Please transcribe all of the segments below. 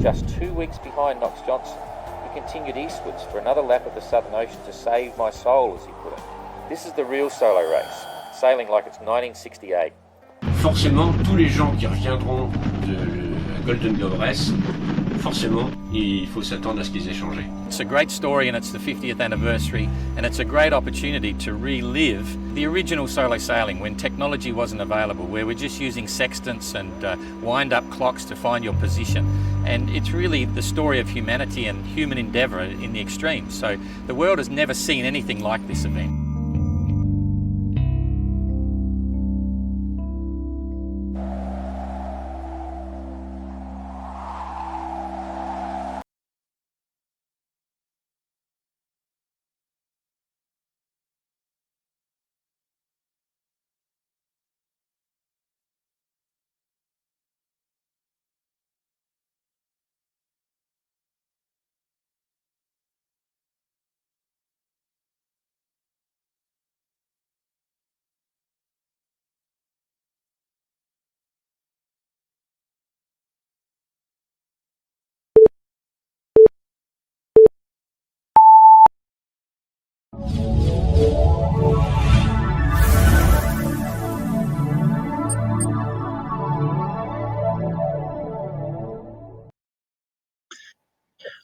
Just 2 weeks behind Knox Johnson, he continued eastwards for another lap of the Southern Ocean to save my soul, as he put it. This is the real solo race, sailing like it's 1968. Forcément, tous les gens qui reviendront de la Golden Globe Race, forcément, il faut s'attendre à ce qu'ils aient changé. It's a great story and it's the 50th anniversary, and it's a great opportunity to relive the original solo sailing when technology wasn't available, where we're just using sextants and wind-up clocks to find your position. And it's really the story of humanity and human endeavour in the extreme. So the world has never seen anything like this event.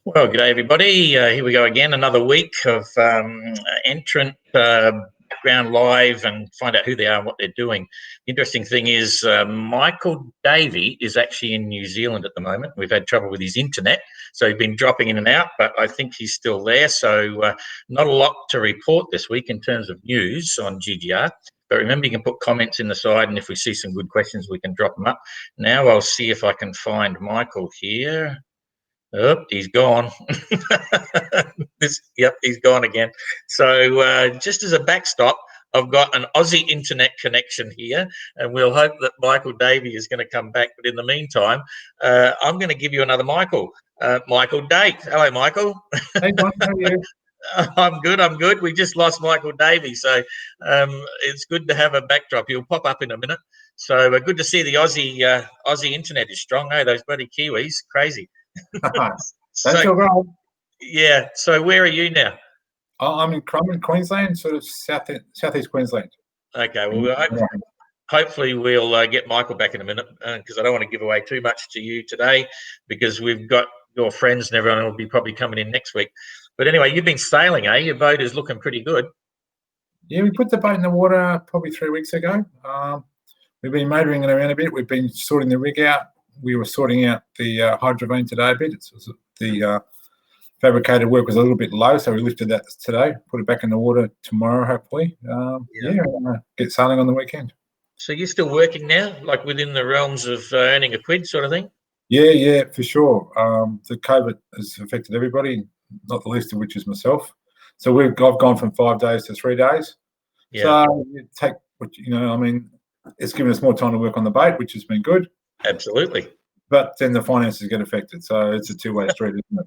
Well, g'day everybody. Here we go again, another week of Entrant background live and find out who they are and what they're doing. The interesting thing is Michael Davey is actually in New Zealand at the moment. We've had trouble with his internet, so he's been dropping in and out, but I think he's still there. So not a lot to report this week in terms of news on GGR. But remember, you can put comments in the side, and if we see some good questions, we can drop them up. Now I'll see if I can find Michael here. Oh, he's gone. Yep, he's gone again. So just as a backstop, I've got an Aussie internet connection here, and we'll hope that Michael Davey is going to come back. But in the meantime, I'm going to give you another Michael, Michael Date. Hello, Michael. Hey, Mike, how are you? I'm good. We just lost Michael Davey, so it's good to have a backdrop. He'll pop up in a minute. So good to see the Aussie internet is strong. Hey, those bloody Kiwis, crazy. That's all right. Yeah. So where are you now? I'm in Queensland, sort of southeast Queensland. Okay. Well, hopefully we'll get Michael back in a minute because I don't want to give away too much to you today because we've got your friends and everyone will be probably coming in next week. But anyway, you've been sailing, eh? Your boat is looking pretty good. Yeah, we put the boat in the water probably 3 weeks ago. We've been motoring it around a bit. We've been sorting the rig out. We were sorting out the hydrovane today a bit. The fabricated work was a little bit low, so we lifted that today, put it back in the water tomorrow, hopefully. Get sailing on the weekend. So you're still working now, like within the realms of earning a quid sort of thing? Yeah, for sure. The COVID has affected everybody, not the least of which is myself. So I've gone from 5 days to 3 days. Yeah. So you take it's given us more time to work on the boat, which has been good. Absolutely. But then the finances get affected, so it's a two-way street, isn't it?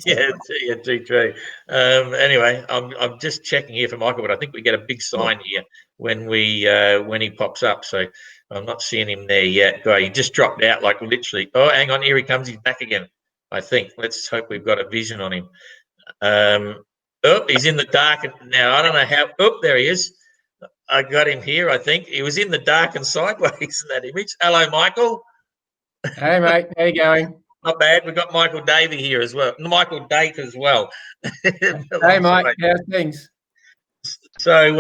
Yeah, too true. Anyway, I'm just checking here for Michael, but I think we get a big sign here when he pops up. So I'm not seeing him there yet. He just dropped out, like literally. Oh, hang on, here he comes. He's back again. I think. Let's hope we've got a vision on him. He's in the dark now. I don't know how. Oh, there he is. I got him here. I think he was in the dark and sideways in that image. Hello, Michael. Hey, mate. How you going? Not bad. We've got Michael Davey here as well. Michael Date as well. Hey, Mike. How's things? So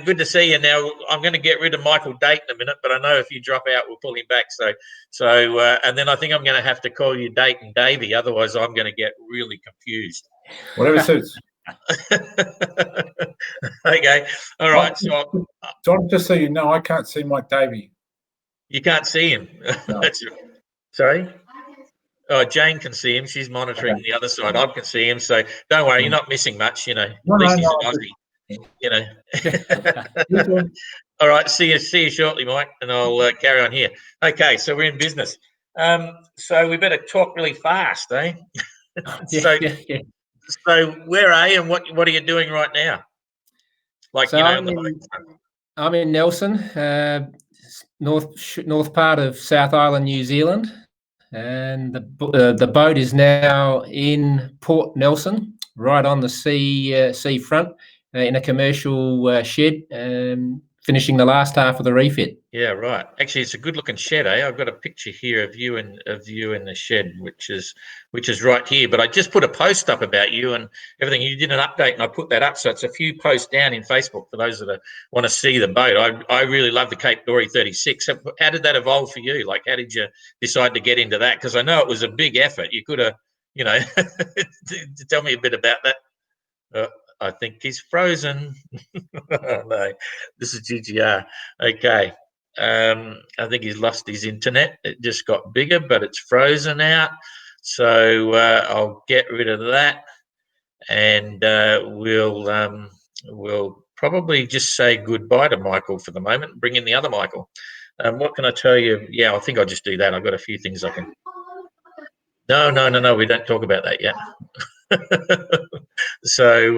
good to see you. Now I'm going to get rid of Michael Date in a minute, but I know if you drop out, we'll pull him back. So and then I think I'm going to have to call you Date and Davey. Otherwise, I'm going to get really confused. Whatever suits. Okay. All right. So John, just so you know, I can't see Mike Davey. You can't see him. No. Sorry. Oh, Jane can see him. She's monitoring the other side. I can see him. So don't worry, you're not missing much. You know, at least he's an Aussie. You know. All right. See you shortly, Mike, and I'll carry on here. Okay. So we're in business. So we better talk really fast, eh? So where are you, and what are you doing right now? Like so I'm in Nelson, north part of South Island, New Zealand. and the boat is now in Port Nelson, right on the sea front, in a commercial shed, finishing the last half of the refit. Yeah, right. Actually, it's a good-looking shed, eh? I've got a picture here of you in the shed, which is right here. But I just put a post up about you and everything. You did an update, and I put that up, so it's a few posts down in Facebook for those that want to see the boat. I really love the Cape Dory 36. How did that evolve for you? Like, how did you decide to get into that? Because I know it was a big effort. You could have, tell me a bit about that. I think he's frozen. No, this is GGR. Okay. I think he's lost his internet. It just got bigger, but it's frozen out. So I'll get rid of that, and we'll probably just say goodbye to Michael for the moment and bring in the other Michael. What can I tell you? Yeah, I think I'll just do that. I've got a few things I can. No. We don't talk about that yet. So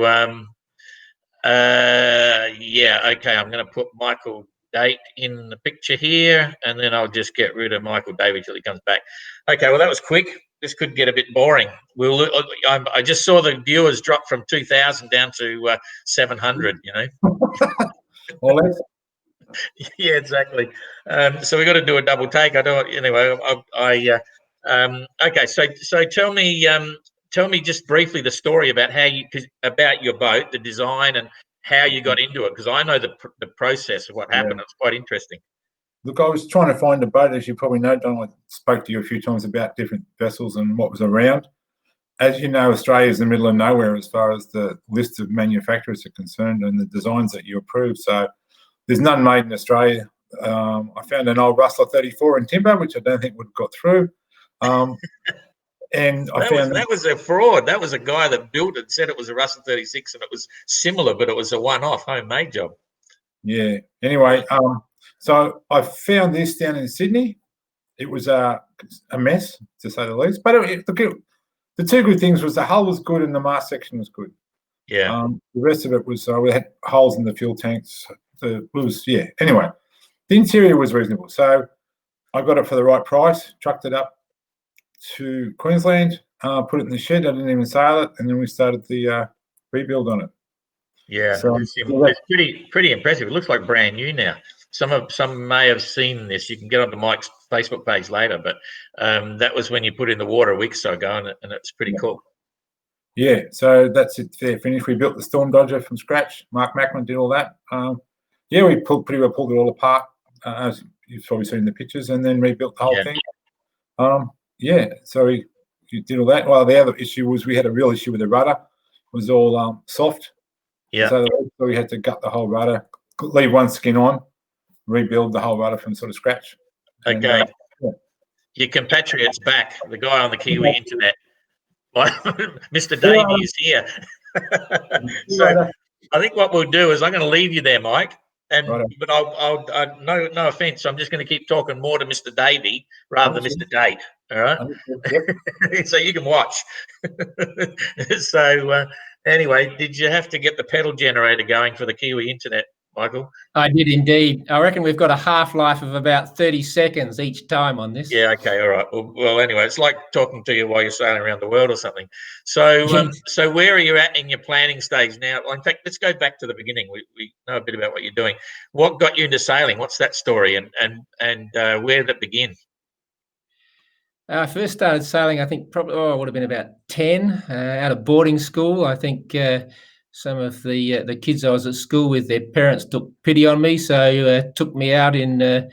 yeah, okay. I'm going to put Michael Date in the picture here, and then I'll just get rid of Michael Davey till he comes back. Okay, well, that was quick. This could get a bit boring. I just saw the viewers drop from 2,000 down to 700. Well, Yeah, exactly. So we got to do a double take. I don't. Anyway, okay. So tell me just briefly the story about about your boat, the design, and how you got into it, because I know the process of what happened. Yeah. It's quite interesting. look, I was trying to find a boat, as you probably know, Don. I spoke to you a few times about different vessels and what was around. As you know, Australia is in the middle of nowhere as far as the list of manufacturers are concerned and the designs that you approve. So there's none made in Australia. I found an old Rustler 34 in timber, which I don't think would have got through. And that was a fraud. That was a guy that built it, said it was a Russell 36, and it was similar, but it was a one-off homemade job. Yeah. Anyway, so I found this down in Sydney. It was a mess, to say the least. But the two good things was the hull was good and the mast section was good. Yeah. The rest of it was we had holes in the fuel tanks. Anyway, the interior was reasonable. So I got it for the right price, trucked it up to Queensland, put it in the shed. I didn't even sail it, and then we started the rebuild on it. Yeah, so it's pretty impressive. It looks like brand new now. Some may have seen this. You can get onto Mike's Facebook page later, but that was when you put in the water a week or so ago, and it's pretty cool. Yeah, so that's it there, finished. We built the Storm Dodger from scratch. Mark Mackman did all that. We pretty well pulled it all apart, as you've probably seen in the pictures, and then rebuilt the whole thing. So we did all that. Well, the other issue was we had a real issue with the rudder. It was all soft. Yeah. So we had to gut the whole rudder, leave one skin on, rebuild the whole rudder from sort of scratch. Okay. Your compatriot's back, the guy on the Kiwi internet. Mr. Davey is here. So I think what we'll do is I'm going to leave you there, Mike. But I'll no offense. I'm just going to keep talking more to Mr. Davey rather than Mr. Date. All right. Yep. So you can watch. So anyway, did you have to get the pedal generator going for the Kiwi internet, Michael? I did indeed. I reckon we've got a half-life of about 30 seconds each time on this. Yeah, okay, all right. Well, anyway, it's like talking to you while you're sailing around the world or something. So so where are you at in your planning stage now? Well, in fact, let's go back to the beginning. We know a bit about what you're doing. What got you into sailing? What's that story, and where did it begin? I first started sailing, I think, probably I would have been about 10, out of boarding school. I think some of the kids I was at school with, their parents took pity on me, so took me out in a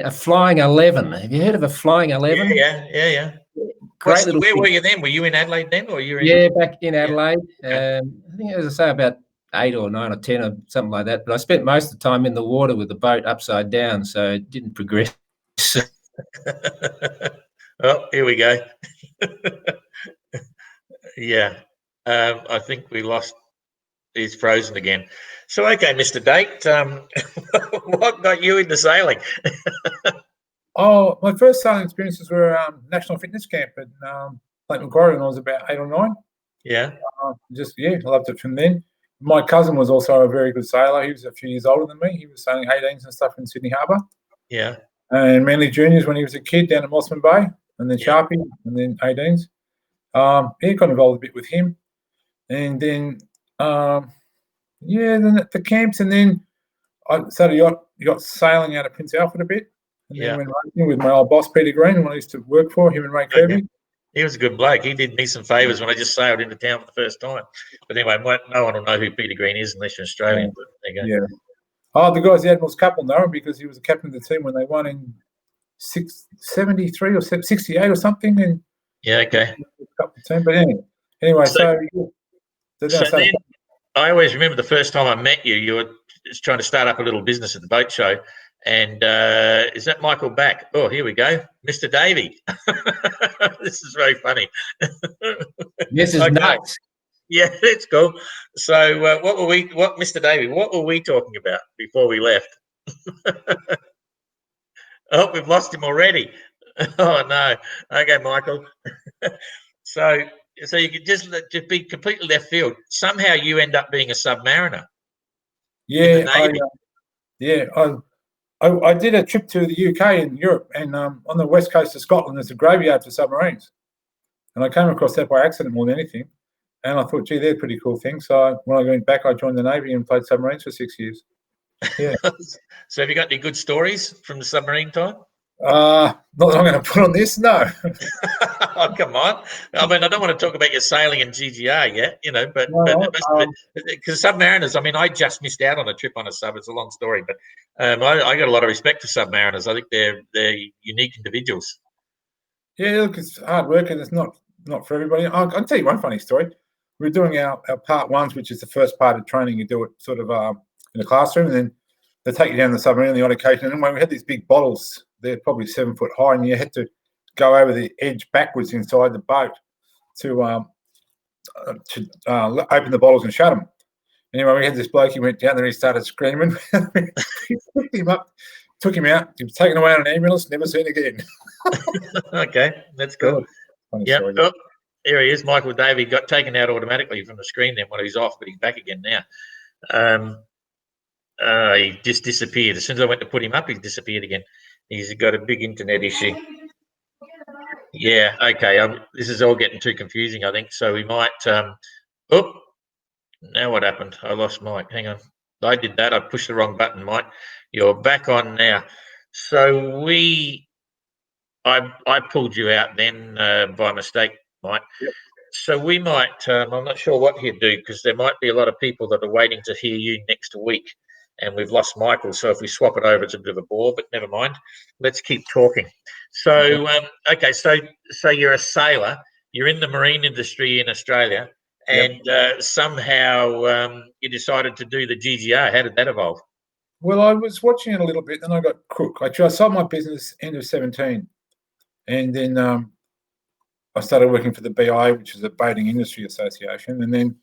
Flying 11. Have you heard of a Flying 11? Yeah. Great little. Where were you then? Were you in Adelaide then, or you were in? Back in Adelaide. I think, as I say, about 8 or 9 or 10 or something like that. But I spent most of the time in the water with the boat upside down, so it didn't progress. Oh, here we go. Yeah. I think we lost. He's frozen again. So, okay, Mr. Date, what got you into sailing? My first sailing experiences were National Fitness Camp at Lake Macquarie when I was about 8 or 9. Yeah. I loved it from then. My cousin was also a very good sailor. He was a few years older than me. He was sailing 18s and stuff in Sydney Harbour. Yeah. and Manly Juniors when he was a kid down at Mossman Bay, and then Sharpie, and then 18s. He got involved a bit with him, and then then at the camps, and then I started yacht sailing out of Prince Alfred a bit, and then went racing with my old boss Peter Green, who I used to work for, him and Ray Kirby. Okay. He was a good bloke. He did me some favours when I just sailed into town for the first time. But anyway, no one will know who Peter Green is unless you're Australian. But there you go. Yeah. Oh, the guys, the Admiral's couple know him because he was the captain of the team when they won in 73 or 68 or something. And okay. Team. But anyway, so then I always remember the first time I met you. You were just trying to start up a little business at the boat show. And is that Michael back? Oh, here we go, Mr. Davey. This is very funny. This is nuts. Yeah, it's cool. So, Mr. Davey? What were we talking about before we left? Oh, we've lost him already. Oh no. Okay, Michael. So you could just be completely left field. Somehow you end up being a submariner. Yeah, I did a trip to the UK and Europe, and on the west coast of Scotland, there's a graveyard for submarines. And I came across that by accident more than anything. And I thought, gee, they're pretty cool things. So when I went back, I joined the Navy and played submarines for 6 years. Yeah. So have you got any good stories from the submarine time? Not that I'm going to put on this, no. Oh, come on. I mean, I don't want to talk about your sailing in GGR yet, but because submariners, I mean, I just missed out on a trip on a sub. It's a long story, but I got a lot of respect for submariners. I think they're unique individuals. Yeah, look, it's hard work and it's not for everybody. I'll tell you one funny story. We were doing our part ones, which is the first part of training. You do it sort of in the classroom, and then they take you down the submarine on the odd occasion. And when we had these big bottles, they're probably 7 foot high, and you had to go over the edge backwards inside the boat to open the bottles and shut them. Anyway, we had this bloke. He went down there. He started screaming. He picked him up, took him out. He was taken away on an ambulance. Never seen again. Okay, that's cool. Yeah. Oh, here he is. Michael Davey got taken out automatically from the screen then when he's off, but he's back again now. He just disappeared. As soon as I went to put him up, he disappeared again. He's got a big internet issue. Yeah, okay. This is all getting too confusing, I think. So we might. Now what happened? I lost Mike. Hang on. I did that. I pushed the wrong button, Mike. You're back on now. So I pulled you out then by mistake, Mike. Yep. So we might. I'm not sure what he'd do because there might be a lot of people that are waiting to hear you next week. And we've lost Michael, so if we swap it over, it's a bit of a bore, but never mind. Let's keep talking. So, okay, so you're a sailor. You're in the marine industry in Australia, and somehow you decided to do the GGR. How did that evolve? Well, I was watching it a little bit, then I got crook. I sold my business end of 17, and then I started working for the BI, which is the Boating Industry Association, and then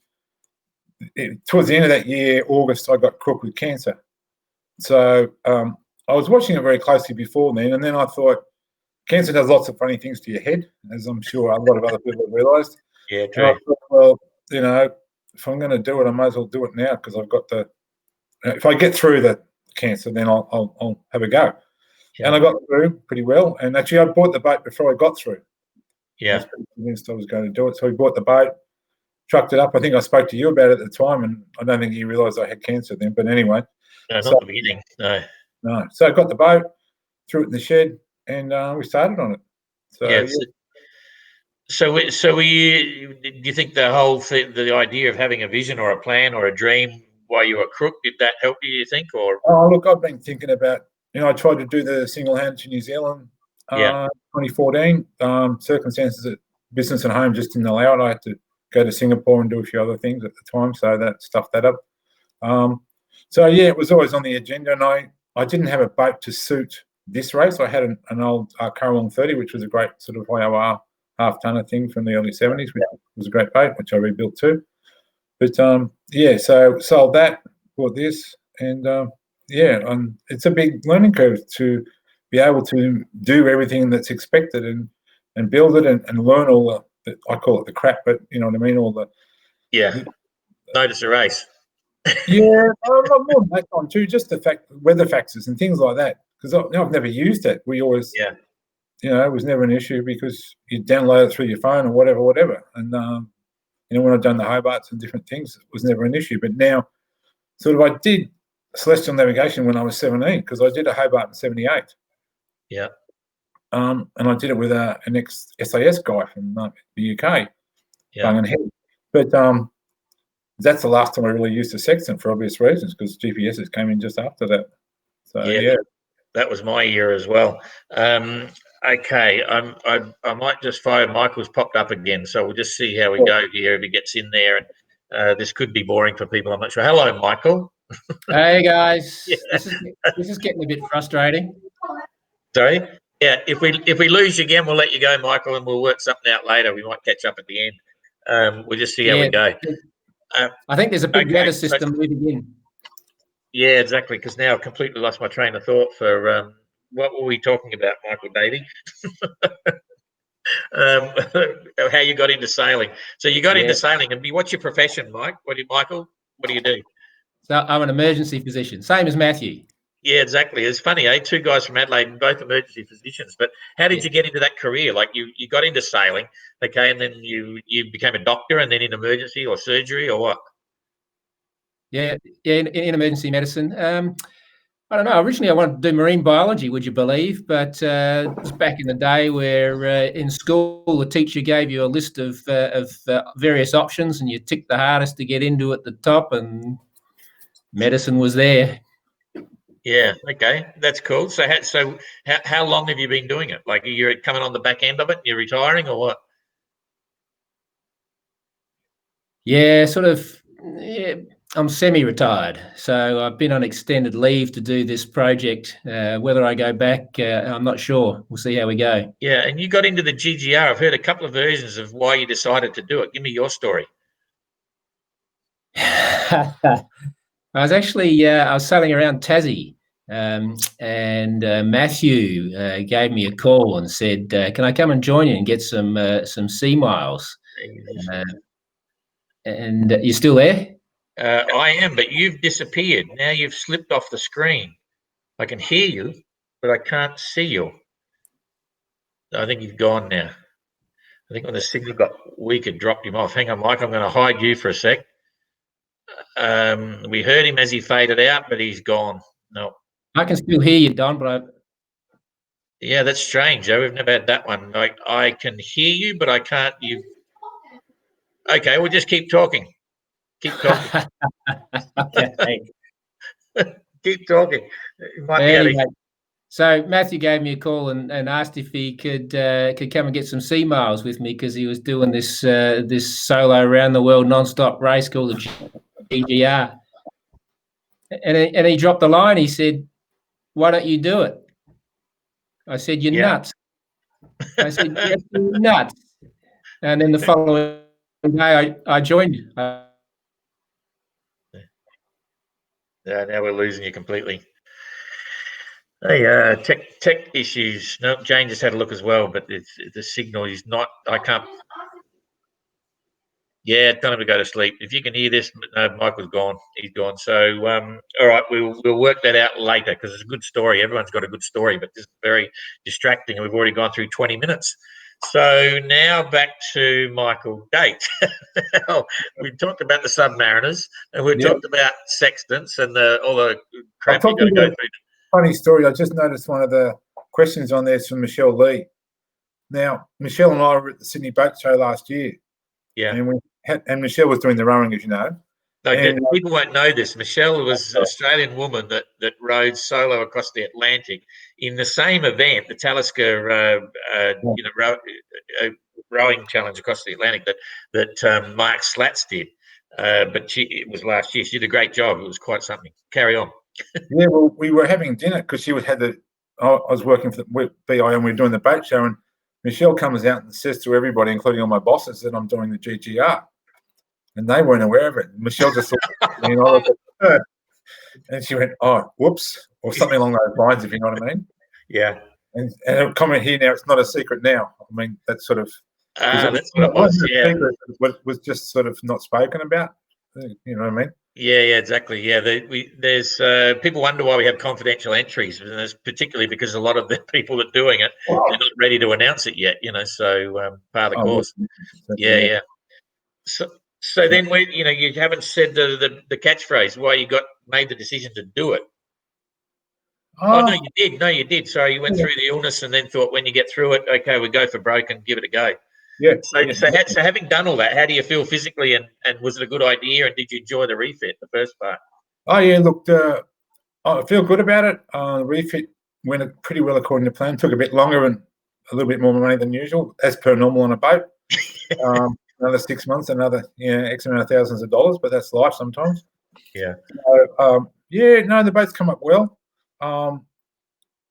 towards the end of that year, August, I got crook with cancer. So I was watching it very closely before then, and then I thought, cancer does lots of funny things to your head, as I'm sure a lot of other people have realised. Yeah, true. Thought, well, if I'm going to do it, I might as well do it now because I've got if I get through the cancer, then I'll have a go. Yeah. And I got through pretty well. And actually, I bought the boat before I got through. Yeah. I was pretty convinced I was going to do it. So we bought the boat, trucked it up. I think I spoke to you about it at the time, and I don't think you realised I had cancer then. But anyway. No, not the beginning. No. So I got the boat, threw it in the shed, and we started on it. So, yeah. So do you think the whole thing, the idea of having a vision or a plan or a dream while you were crook, did that help you think? Or look, I've been thinking about, I tried to do the single hand to New Zealand 2014. Circumstances at business and home just didn't allow it. I had to go to Singapore and do a few other things at the time, so that stuffed that up. It was always on the agenda, and I didn't have a boat to suit this race. I had an old Currawong 30, which was a great sort of YOR half-tonner thing from the early 70s, which was a great boat, which I rebuilt too. But, so sold that, bought this, and, it's a big learning curve to be able to do everything that's expected and build it and learn all the, I call it the crap, but you know what I mean? All the... Yeah, notice a race. Yeah, more than that one too, just the weather factors and things like that. because I've never used it. We always, Yeah. it was never an issue because you download it through your phone or whatever. And, when I've done the Hobarts and different things, it was never an issue. But now, I did celestial navigation when I was 17 because I did a Hobart in 78. Yeah. And I did it with an ex-SAS guy from the UK, Yeah. Bung and Head. But that's the last time I really used a sextant for obvious reasons because GPSs came in just after that. So, yeah. That was my year as well. Okay, I might just fire. Michael's popped up again, so we'll just see how we go here if he gets in there. And this could be boring for people. I'm not sure. Hello, Michael. Hey guys, this is getting a bit frustrating. Sorry. Yeah, if we lose you again, we'll let you go, Michael, and we'll work something out later. We might catch up at the end. We'll just see how we go. I think there's a big weather system moving in. Yeah, exactly. Because now I've completely lost my train of thought for what were we talking about, Michael Davey? How you got into sailing. So you got into sailing, and what's your profession, Mike? Michael? What do you do? So I'm an emergency physician, same as Matthew. Yeah, exactly. It's funny, eh? Two guys from Adelaide, both emergency physicians. But how did you get into that career? Like you got into sailing, okay, and then you became a doctor, and then in emergency or surgery or what? Yeah, in emergency medicine. I don't know. Originally, I wanted to do marine biology, would you believe? But it was back in the day where in school the teacher gave you a list of various options, and you ticked the hardest to get into at the top, and medicine was there. Yeah. Okay, that's cool. So how long have you been doing it? Like you're coming on the back end of it, and you're retiring, or what? Yeah, sort of. Yeah, I'm semi-retired, so I've been on extended leave to do this project. Whether I go back, I'm not sure. We'll see how we go. Yeah, and you got into the GGR. I've heard a couple of versions of why you decided to do it. Give me your story. I was actually I was sailing around Tassie, and Matthew gave me a call and said, "Can I come and join you and get some sea miles?" And you're still there? I am, but you've disappeared. Now you've slipped off the screen. I can hear you, but I can't see you. I think you've gone now. I think when the signal got weak, it dropped him off. Hang on, Mike. I'm going to hide you for a sec. We heard him as he faded out, but he's gone. No. I can still hear you, Don, but Yeah, that's strange, Joe. We've never had that one. Like I can hear you, but I can't. You. Okay, we'll just keep talking. Keep talking. okay. Keep talking. It might Anyway, so Matthew gave me a call and asked if he could come and get some sea miles with me because he was doing this this solo around the world non-stop race called the GGR. And he dropped the line. He said, "Why don't you do it?" I said, "You're nuts." I said, "Yes, you're nuts." And then the following day, I joined you. Now we're losing you completely. Hey, tech issues. No, Jane just had a look as well, but the signal is not. I can't. Yeah, tell him to go to sleep. If you can hear this, no, Michael's gone. He's gone. So, all right, we'll work that out later because it's a good story. Everyone's got a good story, but this is very distracting, and we've already gone through 20 minutes. So now back to Michael Gate. We talked about the submariners, and we talked about sextants and all the crap you got to go through. Funny story. I just noticed one of the questions on there is from Michelle Lee. Now, Michelle and I were at the Sydney Boat Show last year. Yeah. And Michelle was doing the rowing, as you know. No, people won't know this. Michelle was an Australian woman that rowed solo across the Atlantic in the same event, the Talisker rowing challenge across the Atlantic that Mark Slats did. But it was last year. She did a great job. It was quite something. Carry on. Yeah, well, we were having dinner because I was working for the BI and we were doing the boat show, and Michelle comes out and says to everybody, including all my bosses, that I'm doing the GGR. And they weren't aware of it. Michelle just thought, and she went, "Oh, whoops," or something along those lines, if you know what I mean. Yeah. And a comment here now, it's not a secret now. I mean, that's sort of that's what it was. Yeah, it was just sort of not spoken about. You know what I mean? Yeah, exactly. Yeah, there's people wonder why we have confidential entries, and it's particularly because a lot of the people that are doing it, they're not ready to announce it yet. So part of the course. Yeah. So then you haven't said the catchphrase why you made the decision to do it. Oh no, you did. No, you did. Sorry, you went through the illness and then thought when you get through it, okay, we go for broke and give it a go. Yeah. So having done all that, how do you feel physically, and was it a good idea, and did you enjoy the refit, the first part? Oh yeah, look, I feel good about it. The refit went pretty well according to plan. Took a bit longer and a little bit more money than usual, as per normal on a boat. Another 6 months, another X amount of thousands of dollars, but that's life sometimes. Yeah. So, the boats come up well,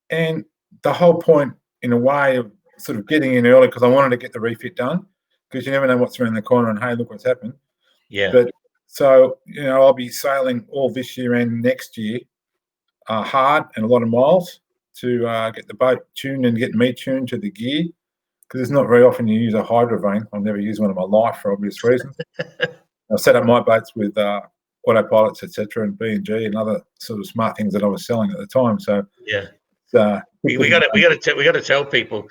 and the whole point, in a way, of sort of getting in early because I wanted to get the refit done, because you never know what's around the corner, and hey, look what's happened. Yeah. But so I'll be sailing all this year and next year, hard and a lot of miles to get the boat tuned and get me tuned to the gear, because it's not very often you use a hydrovane. I've never used one in my life for obvious reasons. I've set up my boats with autopilots, etc., and B&G and other sort of smart things that I was selling at the time. So yeah, we got to tell people.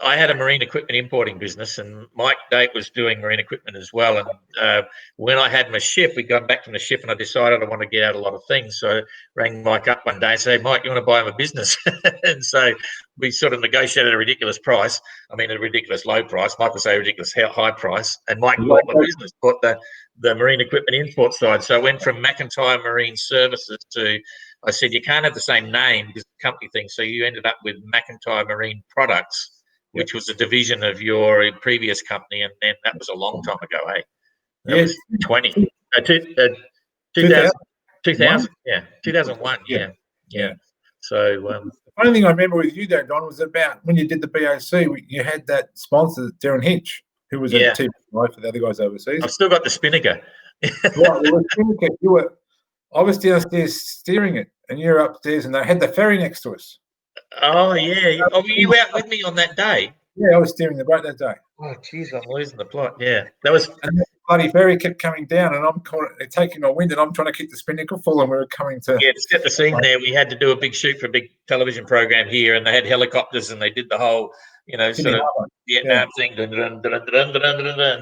I had a marine equipment importing business, and Mike Date was doing marine equipment as well. And when I had my ship, we got back from the ship, and I decided I want to get out a lot of things. So I rang Mike up one day and said, Mike, you want to buy him a business? And so we sort of negotiated a ridiculous price. I mean, a ridiculous low price. Mike would say a ridiculous high price. And Mike bought my business, bought the marine equipment import side. So I went from McIntyre Marine Services to, I said, you can't have the same name because the company thing. So you ended up with McIntyre Marine Products, which was a division of your previous company, and then that was a long time ago, eh? That was 2000, yeah, 2001, yeah. So the only thing I remember with you, though, Don, was about when you did the BOC, you had that sponsor, Darren Hinch, who was a team for the other guys overseas. I've still got the spinnaker. I was downstairs steering it, and you're upstairs, and they had the ferry next to us. Oh, yeah. Oh, were you out with me on that day? Yeah, I was steering the boat that day. Oh, jeez, I'm losing the plot. Yeah, that was. And the bloody ferry kept coming down, and I'm taking a wind, and I'm trying to keep the spinnaker full, and we were coming to. Yeah, to set the scene there, we had to do a big shoot for a big television program here, and they had helicopters, and they did the whole, sort of Vietnam thing, and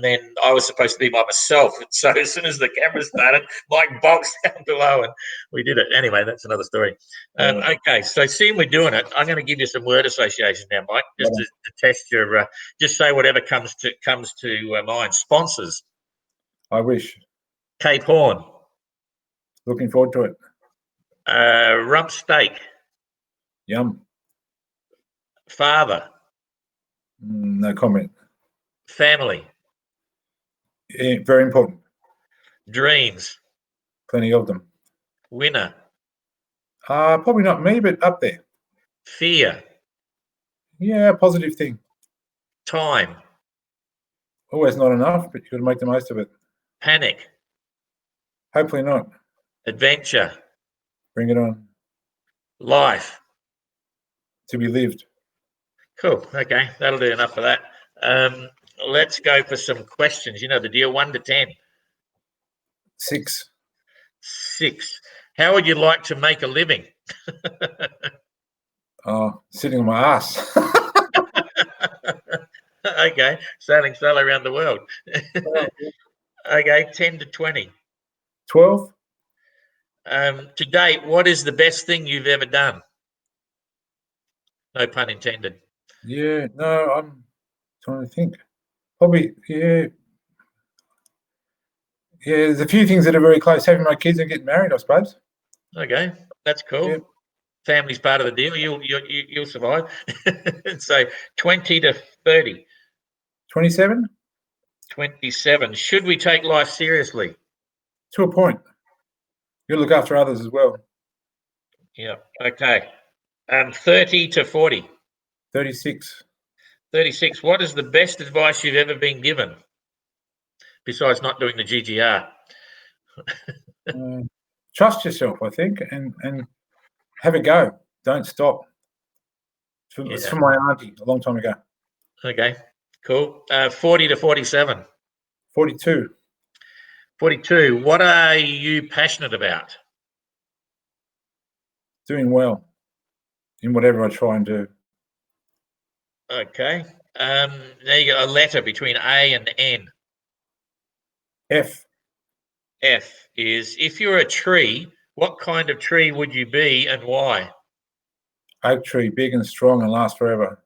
then I was supposed to be by myself. And so as soon as the camera started, Mike boxed down below, and we did it. Anyway, that's another story. Okay, so seeing we're doing it, I'm going to give you some word associations now, Mike, just to test your. Just say whatever comes to mind. Sponsors. I wish. Cape Horn. Looking forward to it. Rump steak. Yum. Father. No comment. Family. Yeah, very important. Dreams. Plenty of them. Winner. Probably not me, but up there. Fear. Yeah, positive thing. Time. Always not enough, but you got to make the most of it. Panic. Hopefully not. Adventure. Bring it on. Life. To be lived. Cool. Okay, that'll do enough for that. Let's go for some questions. You know the deal, 1 to 10. 6. 6. How would you like to make a living? Sitting on my ass. Okay, sailing solo around the world. Okay, 10 to 20. 12. To date, what is the best thing you've ever done? No pun intended. Yeah, no, I'm trying to think. Probably, yeah. Yeah, there's a few things that are very close. Having my kids and getting married, I suppose. Okay, that's cool. Yeah. Family's part of the deal. You'll survive. So 20 to 30. 27. 27. Should we take life seriously? To a point. You look after others as well. Yeah. Okay. 30 to 40. 36. 36. What is the best advice you've ever been given? Besides not doing the GGR. Trust yourself, I think, and have a go. Don't stop. It's from my auntie a long time ago. Okay, cool. 40 to 47. 42. 42. What are you passionate about? Doing well in whatever I try and do. Okay. Now you got a letter between A and N. F. F is, if you're a tree, what kind of tree would you be and why? Oak tree, big and strong and last forever.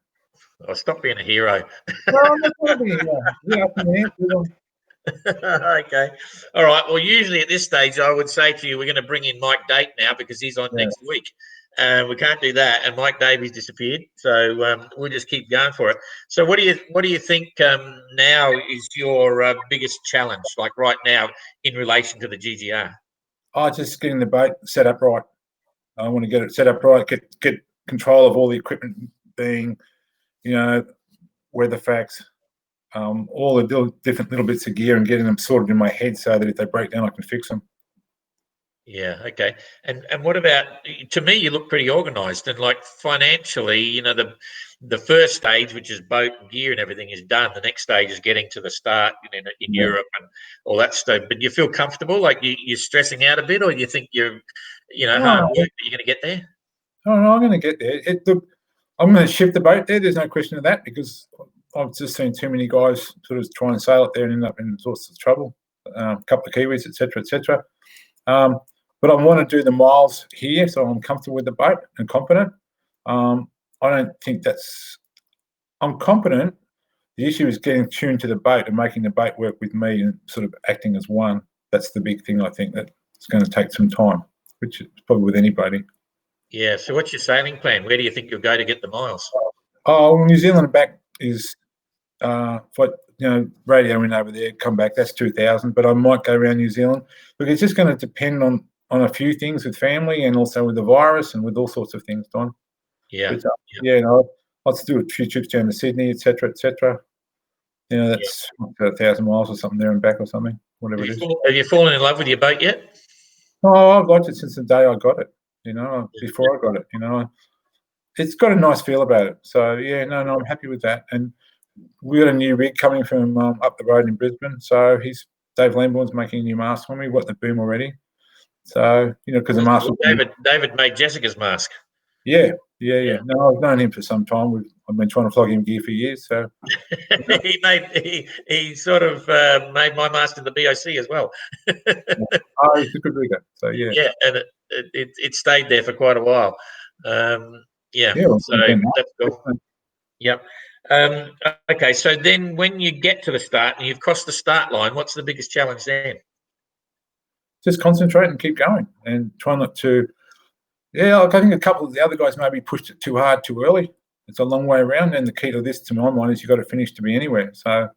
Oh, stop being a hero. No, I'm not going to be. Yeah, up in the air. Okay. All right. Well, usually at this stage, I would say to you, we're going to bring in Mike Date now because he's on Yeah. next week. We can't do that, and Mike Davey's disappeared, so we'll just keep going for it. So, what do you think now is your biggest challenge, like right now, in relation to the GGR? Oh, just getting the boat set up right. I want to get it set up right, get control of all the equipment, being, weather facts, all the different little bits of gear, and getting them sorted in my head so that if they break down, I can fix them. Yeah. Okay. And what about, to me, you look pretty organised, and like financially, the first stage, which is boat and gear and everything, is done. The next stage is getting to the start in Europe and all that stuff. But you feel comfortable, like you're stressing out a bit, or you think you're, hard work, but you're going to get there? Oh, no, I'm going to get there. I'm going to ship the boat there. There's no question of that, because I've just seen too many guys sort of try and sail it there and end up in all sorts of trouble. A couple of Kiwis, etc., etc. But I want to do the miles here, so I'm comfortable with the boat and competent. I don't think I'm competent. The issue is getting tuned to the boat and making the boat work with me and sort of acting as one. That's the big thing, I think, that it's going to take some time, which is probably with anybody. Yeah. So what's your sailing plan? Where do you think you'll go to get the miles? Oh, New Zealand back is, radio in over there, come back, that's 2,000, but I might go around New Zealand. Look, it's just going to depend on a few things with family and also with the virus and with all sorts of things, Don. Yeah. But, let's do a few trips down to Sydney, etc., etc. That's 1,000 miles or something there and back or something, whatever it is. Have you fallen in love with your boat yet? Oh, I've liked it since the day I got it, before I got it, It's got a nice feel about it. So, no, I'm happy with that. And we got a new rig coming from up the road in Brisbane. So Dave Lambourne's making a new mast for me. We've got the boom already. So, because the mast... David made Jessica's mask. Yeah. No, I've known him for some time. I've been trying to flog him gear for years. So he sort of made my mask in the BOC as well. Oh, he's a good rigger. So yeah, and it stayed there for quite a while. So that's cool. Yep. Okay, so then when you get to the start and you've crossed the start line, what's the biggest challenge then? Just concentrate and keep going and try not to. I think a couple of the other guys maybe pushed it too hard too early. It's a long way around, and the key to this, to my mind, is you've got to finish to be anywhere. So,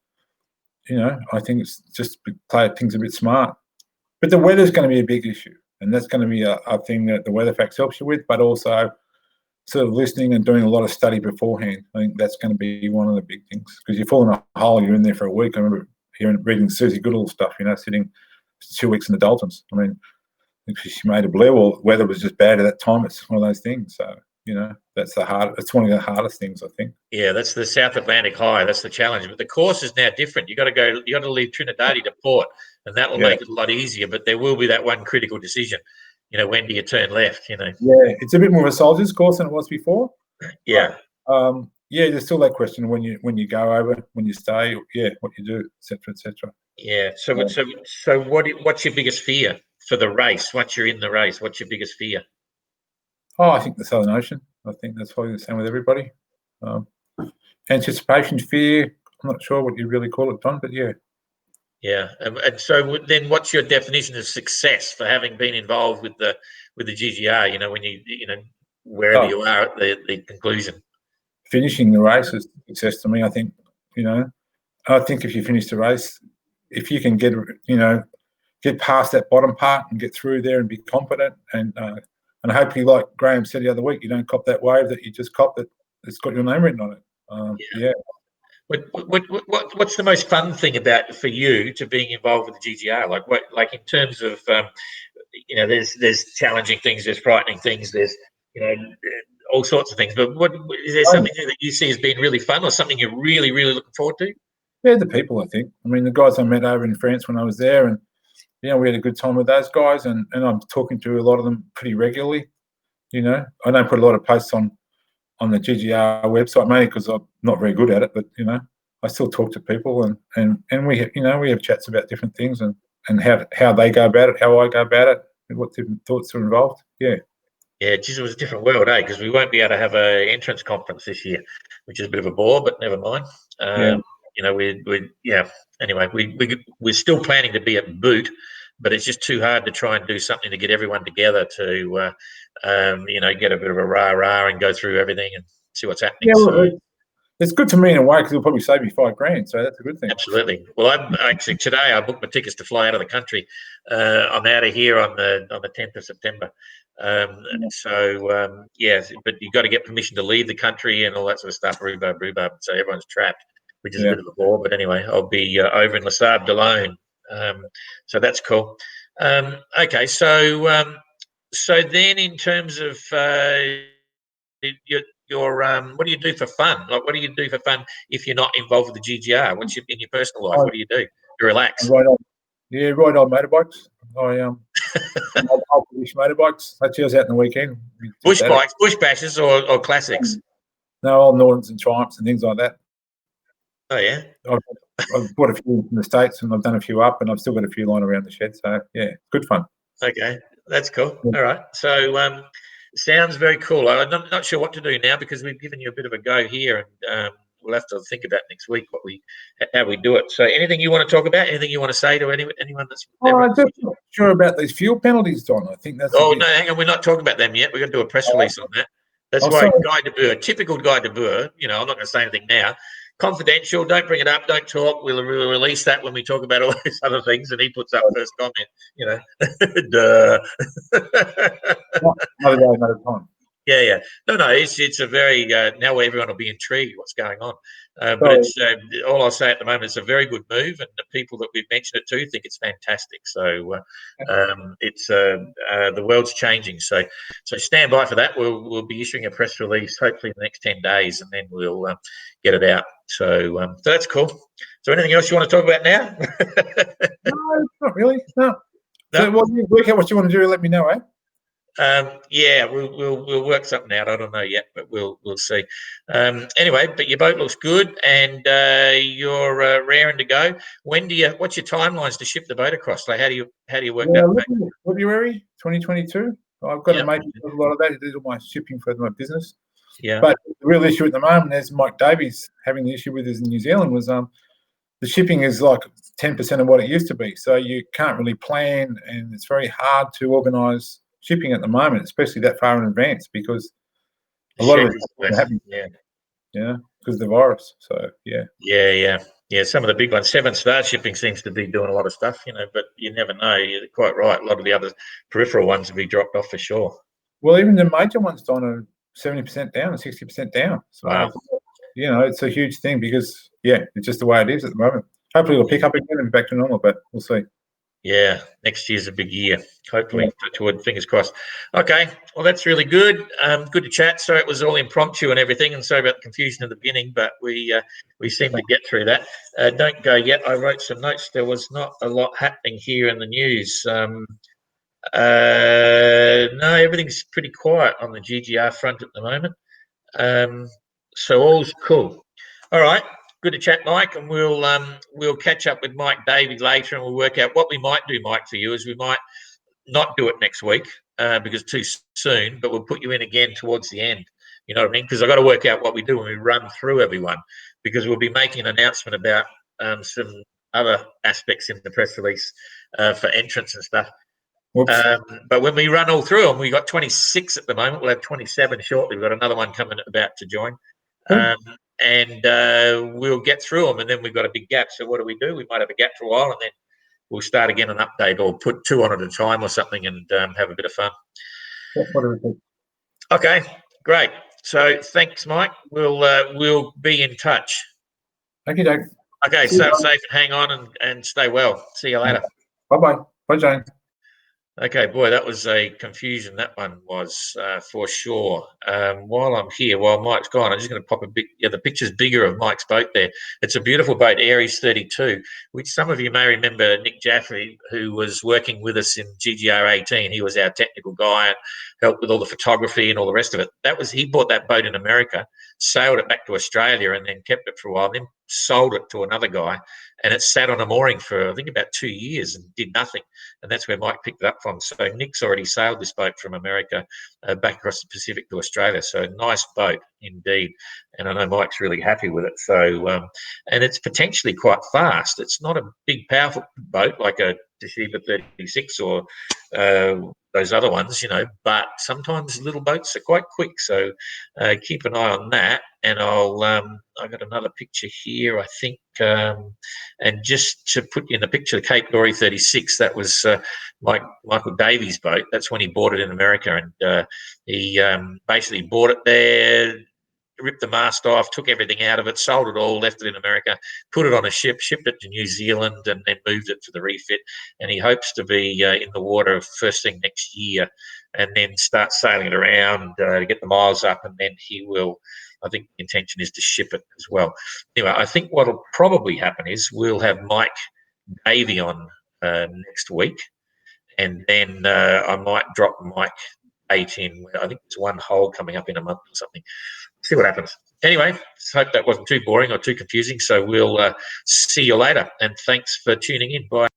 I think it's just play things a bit smart. But the weather's going to be a big issue, and that's going to be a thing that the weather facts helps you with, but also sort of listening and doing a lot of study beforehand. I think that's going to be one of the big things, because you fall in a hole, you're in there for a week. I remember reading Susie Goodall stuff, sitting 2 weeks in the Daltons. I mean, if she made a blue, or weather was just bad at that time. It's one of those things. So, it's one of the hardest things, I think. Yeah, that's the South Atlantic high. That's the challenge. But the course is now different. You got to leave Trinidad to port, and that will make it a lot easier. But there will be that one critical decision. When do you turn left? Yeah, it's a bit more of a soldier's course than it was before. Yeah. But, there's still that question when you go over, when you stay, what you do, etc., etc. Yeah. So what's your biggest fear for the race? Once you're in the race, what's your biggest fear? Oh, I think the Southern Ocean. I think that's probably the same with everybody. Anticipation, fear. I'm not sure what you really call it, Don, but yeah. Yeah, and so then, what's your definition of success for having been involved with the GGR? When wherever you are at the conclusion. Finishing the race is success to me. I think I think if you finish the race, if you can get past that bottom part and get through there and be competent, and hopefully, like Graham said the other week, you don't cop that wave that you just copped that it's got your name written on it. Yeah. What's the most fun thing about for you to being involved with the GGR? Like in terms of there's challenging things, there's frightening things, there's all sorts of things. But what is there something that you see as being really fun, or something you're really, really looking forward to? Yeah, the people. I think. I mean, the guys I met over in France when I was there, and we had a good time with those guys, and I'm talking to a lot of them pretty regularly. I don't put a lot of posts on the GGR website, mainly because I'm not very good at it, but I still talk to people, and we we have chats about different things, and how they go about it, how I go about it, and what different thoughts are involved. Yeah, geez, it was a different world, because we won't be able to have a entrance conference this year, which is a bit of a bore, but never mind. Anyway, we're still planning to be at Boot, but it's just too hard to try and do something to get everyone together to get a bit of a rah and go through everything and see what's happening. It's good to me in a way, because it'll probably save me $5,000, so that's a good thing. Absolutely. Well, today I booked my tickets to fly out of the country. I'm out of here on the 10th of September. But you've got to get permission to leave the country and all that sort of stuff, rhubarb. So everyone's trapped, which is a bit of a bore. But anyway, I'll be over in Les Sables d'Olonne. So that's cool. Okay, so then in terms of your what do you do for fun? Like, what do you do for fun if you're not involved with the GGR? What's in your personal life? What do you do to relax? Ride on motorbikes. I push motorbikes. Actually, I was out in the weekend. Bush bikes, bush bashes, or classics? No, old Nortons and Triumphs and things like that. Oh yeah. I've bought a few from the States, and I've done a few up, and I've still got a few lying around the shed. So yeah, good fun. Okay, that's cool. All right. So sounds very cool. I'm not sure what to do now, because we've given you a bit of a go here, and we'll have to think about next week how we do it. So anything you want to talk about? Anything you want to say to anyone that's? I'm just not sure about these fuel penalties, Don. I think that's. Oh no, hang on. We're not talking about them yet. We're going to do a press release on that. That's why Guy de Boer, typical Guy de Boer. I'm not going to say anything now. Confidential. Don't bring it up. Don't talk. We'll release that when we talk about all these other things. And he puts up first comment. Duh. Another day, another time. Yeah. No. It's a very now everyone will be intrigued what's going on. But it's all I'll say at the moment. It's a very good move, and the people that we've mentioned it to think it's fantastic. So it's the world's changing. So stand by for that. We'll be issuing a press release hopefully in the next 10 days, and then we'll get it out. So that's cool. So anything else you want to talk about now? No, not really. No. So work out what you want to do. Let me know, eh? We'll work something out. I don't know yet, but we'll see. Anyway, but your boat looks good, and you're raring to go. What's your timelines to ship the boat across? Like, how do you work that? February 2022. I've got a mate who does a lot of that. He does all my shipping for my business. Yeah. But the real issue at the moment, as Mike Davey's having the issue with us in New Zealand, was the shipping is like 10% of what it used to be. So you can't really plan, and it's very hard to organise shipping at the moment, especially that far in advance, because a lot of it's happening. Because of the virus. So yeah. Some of the big ones, 7-star shipping seems to be doing a lot of stuff, but you never know. You're quite right. A lot of the other peripheral ones will be dropped off for sure. Well, even the major ones, Don, are 70% down and 60% down. So wow. It's a huge thing, because it's just the way it is at the moment. Hopefully it'll pick up again and be back to normal, but we'll see. Yeah, next year's a big year. Hopefully, touch fingers crossed. Okay, well, that's really good. Good to chat. Sorry it was all impromptu and everything, and sorry about the confusion at the beginning, but we seem to get through that. Don't go yet. I wrote some notes. There was not a lot happening here in the news. No, everything's pretty quiet on the GGR front at the moment. So all's cool. All right. Good to chat, Mike, and we'll catch up with Mike Davey later, and we'll work out what we might do, Mike, for you. Is we might not do it next week because it's too soon, but we'll put you in again towards the end. You know what I mean? Because I've got to work out what we do when we run through everyone, because we'll be making an announcement about some other aspects in the press release for entrance and stuff. But when we run all through them, we got 26 at the moment. We'll have 27 shortly. We've got another one coming about to join. And we'll get through them, and then we've got a big gap. So what do? We might have a gap for a while, and then we'll start again an update, or put 2 on at a time or something, and have a bit of fun. Okay, great. So thanks, Mike. We'll be in touch. Thank you, Doug. Okay, so safe and hang on and stay well. See you later. Bye-bye. Bye, Jane. Okay, boy, that was a confusion. That one was for sure. While I'm here, while Mike's gone, I'm just going to pop a bit. Yeah, the picture's bigger of Mike's boat there. It's a beautiful boat, Aries 32, which some of you may remember Nick Jaffrey, who was working with us in GGR 18. He was our technical guy and helped with all the photography and all the rest of it. He bought that boat in America, sailed it back to Australia, and then kept it for a while. Then sold it to another guy, and it sat on a mooring for I think about 2 years and did nothing. And that's where Mike picked it up from. So Nick's already sailed this boat from America back across the Pacific to Australia. So nice boat indeed. And I know Mike's really happy with it. So, and it's potentially quite fast. It's not a big, powerful boat like a Toshiba 36 or those other ones, but sometimes little boats are quite quick. So keep an eye on that. And I've got another picture here, I think. And just to put you in the picture, the Cape Glory 36, that was Michael Davey's boat. That's when he bought it in America. And he basically bought it there, ripped the mast off, took everything out of it, sold it all, left it in America, put it on a ship, shipped it to New Zealand, and then moved it for the refit. And he hopes to be in the water first thing next year and then start sailing it around to get the miles up. And then he will, I think the intention is to ship it as well. Anyway, I think what will probably happen is we'll have Mike Davey on next week. And then I might drop Mike 8 in. I think there's one hole coming up in a month or something. See what happens. Anyway, hope that wasn't too boring or too confusing. So we'll see you later. And thanks for tuning in. Bye.